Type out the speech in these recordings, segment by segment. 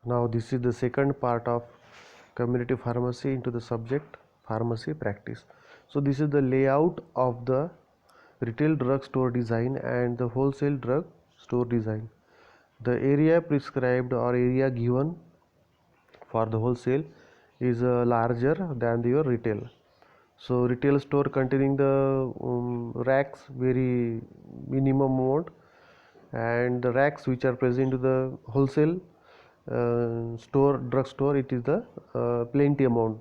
Now this is the second part of community pharmacy into the subject pharmacy practice. So this is the layout of the retail drug store design and the wholesale drug store design. The area prescribed or area given for the wholesale is larger than your retail. So retail store containing the racks very minimum amount, and the racks which are present to the wholesale store drug store, it is the plenty amount,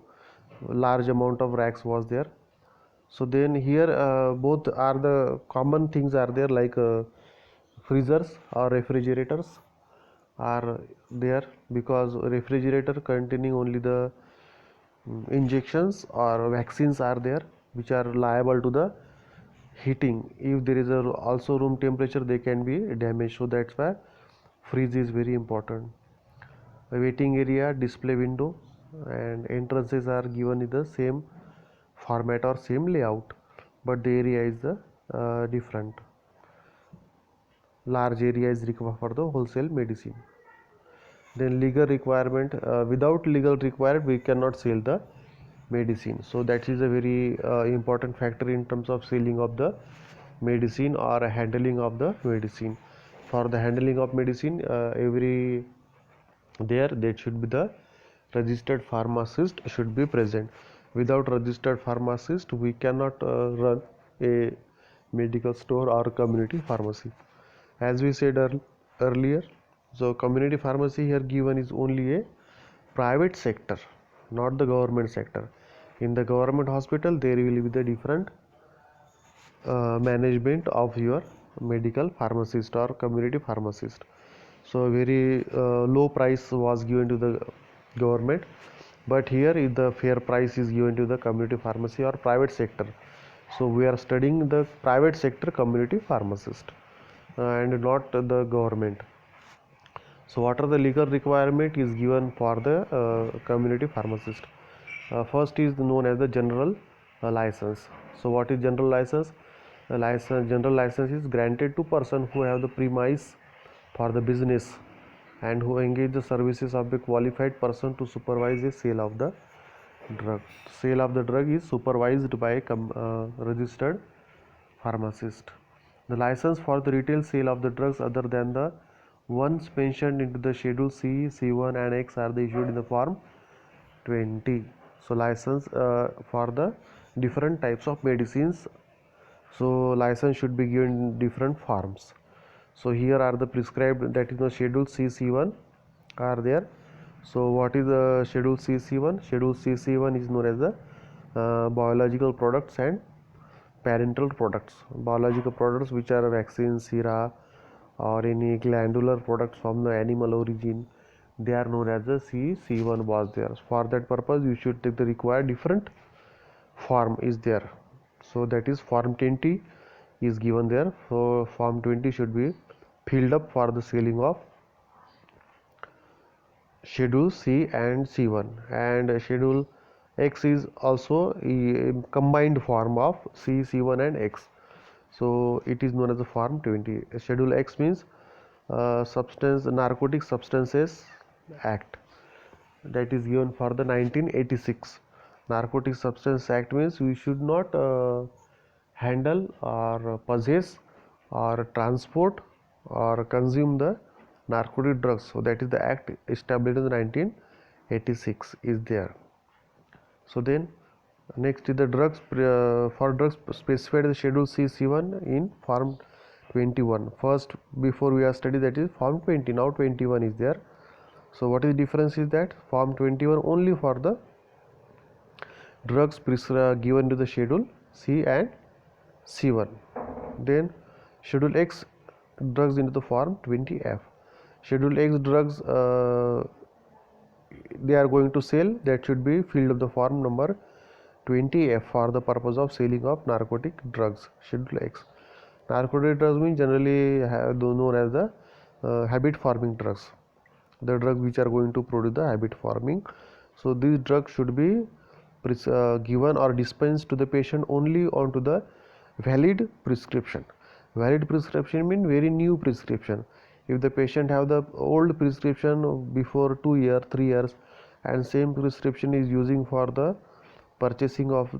large amount of racks was there. So then here both are the common things are there, like freezers or refrigerators are there, because refrigerator containing only the injections or vaccines are there which are liable to the heating. If there is a also room temperature, they can be damaged. So that's why freeze is very important. A waiting area, display window, and entrances are given in the same format or same layout, but the area is the different. Large area is required for the wholesale medicine. Then legal requirement, without legal requirement we cannot sell the medicine. So that is a very important factor in terms of selling of the medicine or handling of the medicine. For the handling of medicine, every there should be the registered pharmacist should be present. Without registered pharmacist we cannot run a medical store or community pharmacy. As we said earlier, so community pharmacy here given is only a private sector, not the government sector. In the government hospital there will be the different management of your medical pharmacist or community pharmacist. So very low price was given to the government, but here the fair price is given to the community pharmacy or private sector. So we are studying the private sector community pharmacist and not the government. So what are the legal requirement is given for the community pharmacist? First is known as the general license. So what is general license? General license is granted to person who have the premise for the business and who engage the services of a qualified person to supervise the sale of the drug. Sale of the drug is supervised by a registered pharmacist. The license for the retail sale of the drugs other than the ones mentioned into the Schedule C, C1 and X are issued in the Form 20. So license for the different types of medicines. So license should be given in different forms. So here are the prescribed, that is the Schedule C, C1 are there. So what is the Schedule C, C1? Schedule C, C1 is known as the biological products and parental products. Biological products which are vaccines, sera, or any glandular products from the animal origin, they are known as the C1 was there. For that purpose you should take the required different form is there. So that is Form 20 is given there. So Form 20 should be filled up for the selling of Schedule C and C1, and Schedule X is also a combined form of C, C1 and X. So it is known as the Form 20. Schedule X means Narcotic Substances Act, that is given for the 1986. Narcotic Substance Act means we should not handle or possess or transport or consume the narcotic drugs. So that is the act established in 1986 is there. So then next is the drugs, for drugs specified the Schedule C, C1 in Form 21. First before we are study that is Form 20, now 21 is there. So what is the difference is that Form 21 only for the drugs given to the Schedule C and C1. Then Schedule X drugs into the Form 20F. Schedule X drugs they are going to sell, that should be filled up the form number 20F for the purpose of selling of narcotic drugs. Schedule X. Narcotic drugs means generally known as the habit forming drugs, the drugs which are going to produce the habit forming. So these drugs should be given or dispensed to the patient only onto the valid prescription. Valid prescription means very new prescription. If the patient have the old prescription before 2 years, 3 years, and same prescription is using for the purchasing of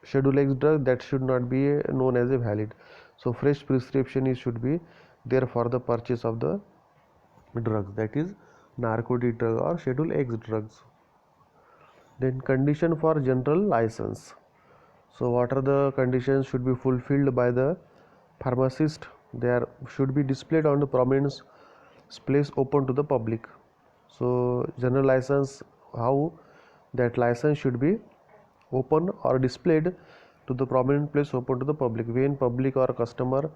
Schedule X drug, that should not be known as a valid. So fresh prescription is should be there for the purchase of the drugs, that is narcotic drug or Schedule X drugs. Then condition for general license. So what are the conditions should be fulfilled by the pharmacist? They should be displayed on the prominent place open to the public. So general license, how that license should be open or displayed to the prominent place open to the public. When public or customer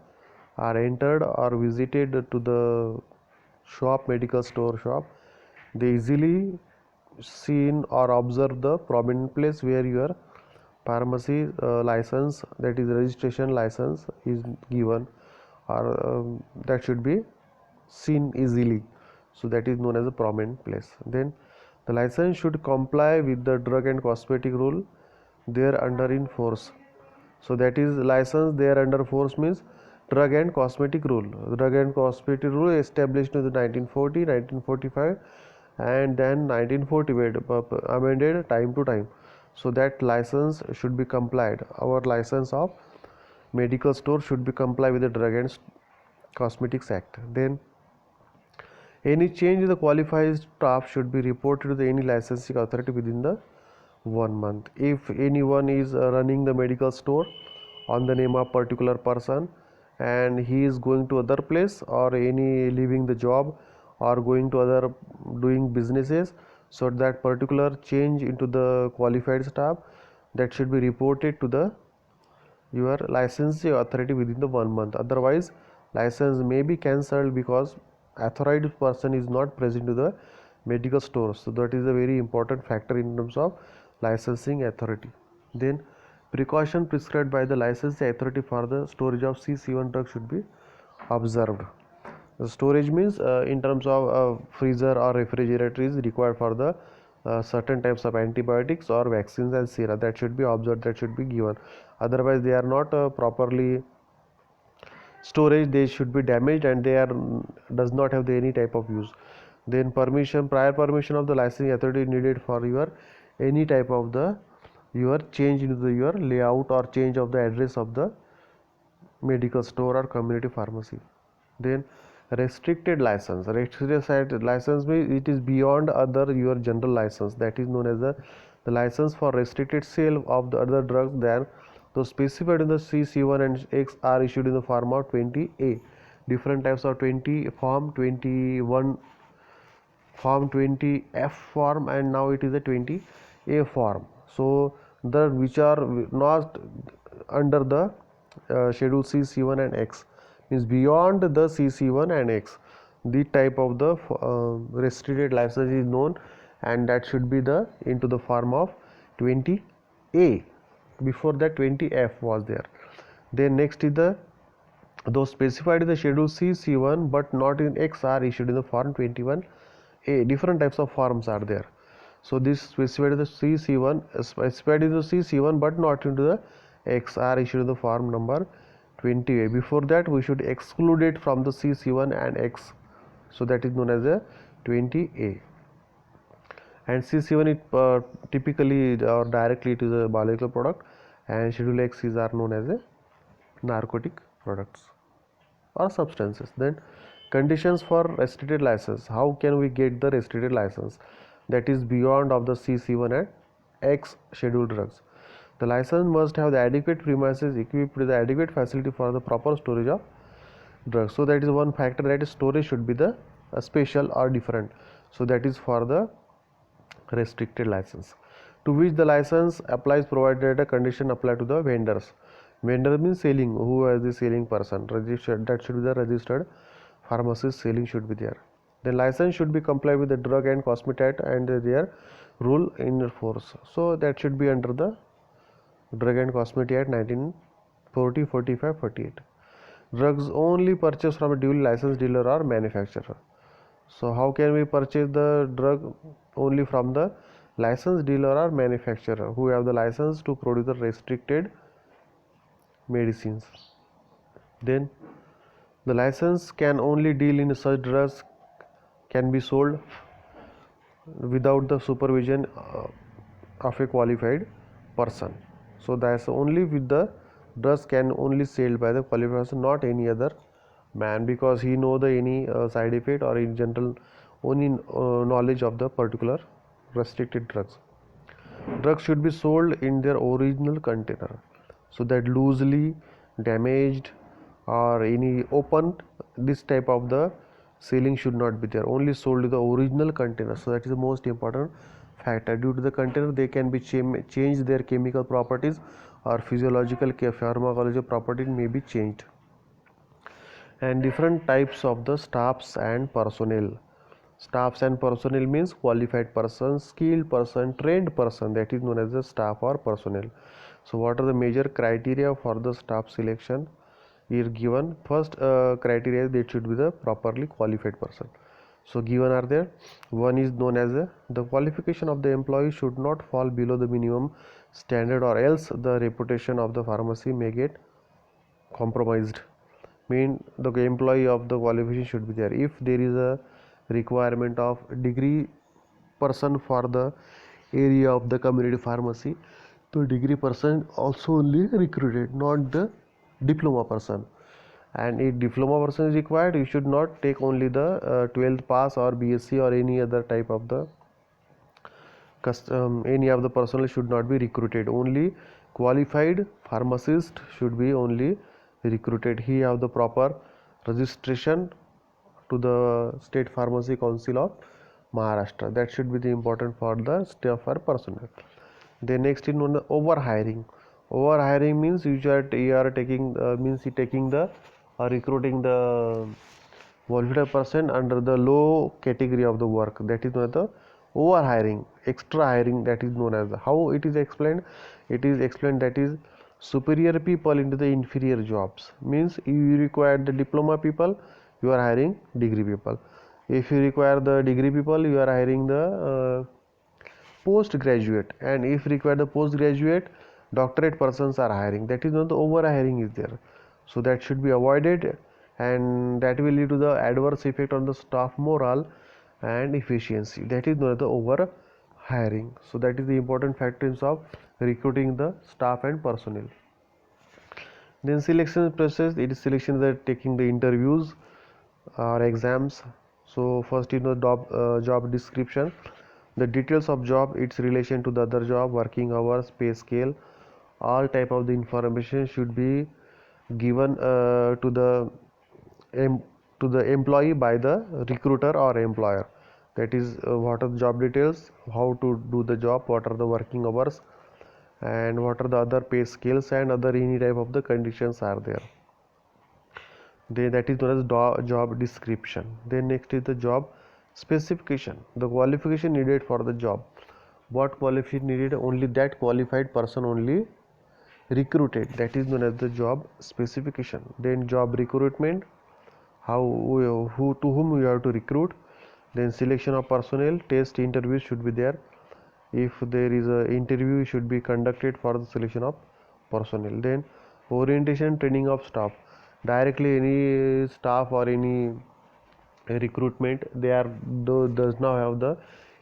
are entered or visited to the shop, medical store shop, they easily seen or observe the prominent place where your pharmacy license, that is registration license, is given, or that should be seen easily. So that is known as a prominent place. Then the license should comply with the drug and cosmetic rule there under in force. So that is license there under force means drug and cosmetic rule. Drug and cosmetic rule established in the 1940, 1945 and then 1948, amended time to time. So that license should be complied. Our license of medical store should be comply with the Drug and Cosmetics Act. Then any change in the qualified staff should be reported to the any licensing authority within the 1 month. If anyone is running the medical store on the name of particular person and he is going to other place or any leaving the job or going to other doing businesses, so that particular change into the qualified staff, that should be reported to the your licensing authority within the 1 month. Otherwise license may be cancelled because authorized person is not present to the medical store. So that is a very important factor in terms of licensing authority. Then precaution prescribed by the licensing authority for the storage of CC1 drug should be observed. The storage means in terms of freezer or refrigerator is required for the certain types of antibiotics or vaccines and sera, that should be observed, that should be given. Otherwise they are not properly storage, they should be damaged and they are does not have the any type of use. Then permission, prior permission of the licensing authority needed for your any type of the your change into the your layout or change of the address of the medical store or community pharmacy. Then restricted license. Restricted license means it is beyond other your general license, that is known as the license for restricted sale of the other drugs than those specified in the CC1 and X are issued in the form of 20A. Different types of 20 form, 21 form, 20F form, and now it is a 20A form. So the which are not under the schedule C, C1 and X, means beyond the CC1 and X, the type of the restricted license is known, and that should be the into the form of 20A. Before that 20F was there. Then next is the those specified in the schedule C, C1 but not in X are issued in the form 21A. Different types of forms are there. So this specified in the CC1, specified in the CC1 but not into the X are issued in the form number 20A. Before that we should exclude it from the CC1 and X, so that is known as a 20A. And CC1 it typically or directly it is a biological product, and schedule X is are known as a narcotic products or substances. Then conditions for restricted license. How can we get the restricted license that is beyond of the CC1 and X scheduled drugs? The license must have the adequate premises equipped with the adequate facility for the proper storage of drugs. So that is one factor, that is storage should be the special or different. So that is for the restricted license, to which the license applies provided a condition apply to the vendors. Vendor means selling, who has the selling person, registered, that should be the registered pharmacist, selling should be there. The license should be comply with the Drug and Cosmetic Act and their rule in force. So that should be under the Drug and Cosmetic Act 1940, 45, 48. Drugs only purchased from a duly licensed dealer or manufacturer. So how can we purchase the drug? Only from the licensed dealer or manufacturer who have the license to produce the restricted medicines. Then The license can only deal in such drugs can be sold without the supervision of a qualified person. So that's only with the drugs can only sold by the qualified person, not any other man, because he know the any side effect or in general only knowledge of the particular restricted drugs. Drugs should be sold in their original container, so that loosely damaged or any open, this type of the sealing should not be there. Only sold in the original container. So that is the most important factor. Due to the container, they can be changed their chemical properties or physiological pharmacological properties may be changed. And different types of the staffs and personnel. Staffs and personnel means qualified person, skilled person, trained person, that is known as the staff or personnel. So what are the major criteria for the staff selection is given. First criteria is they should be the properly qualified person. So given are there. One is known as the qualification of the employee should not fall below the minimum standard, or else the reputation of the pharmacy may get compromised. Mean the employee of the qualification should be there. If there is a requirement of degree person for the area of the community pharmacy, so degree person also only recruited, not the diploma person. And if diploma person is required, you should not take only the 12th pass or BSc or any other type of the any of the personnel should not be recruited. Only qualified pharmacist should be only recruited. He have the proper registration to the State Pharmacy Council of Maharashtra. That should be the important for the staff or personnel. Then next is known as overhiring. Overhiring means you are taking means taking the recruiting the qualified person under the low category of the work, that is known as the overhiring, extra hiring, that is known as how it is explained. It is explained that is superior people into the inferior jobs. Means you require the diploma people, you are hiring degree people. If you require the degree people, you are hiring the postgraduate, and if required the postgraduate, doctorate persons are hiring. That is not the over hiring is there. So that should be avoided, and that will lead to the adverse effect on the staff morale and efficiency. That is not the over hiring. So that is the important factors of recruiting the staff and personnel. Then selection process, it is selection that taking the interviews or exams. So first is the job description, the details of job, its relation to the other job, working hours, pay scale, all type of the information should be given to the employee by the recruiter or employer. That is what are the job details, how to do the job, what are the working hours, and what are the other pay scales and other any type of the conditions are there. That is known as job description. Then next is the job specification, the qualification needed for the job. What qualification needed? Only that qualified person only recruited, that is known as the job specification. Then job recruitment, how who to whom you have to recruit. Then selection of personnel, test interviews should be there. If there is a interview should be conducted for the selection of personnel. Then orientation training of staff, directly any staff or any recruitment, they are does not have the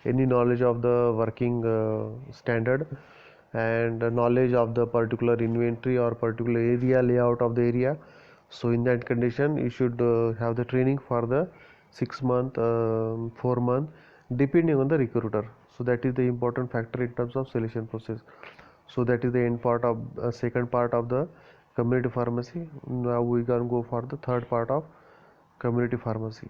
any knowledge of the working standard and knowledge of the particular inventory or particular area layout of the area. So in that condition you should have the training for the 6 month 4 month, depending on the recruiter. So that is the important factor in terms of selection process. So that is the end part of second part of the community pharmacy. Now we can go for the third part of community pharmacy.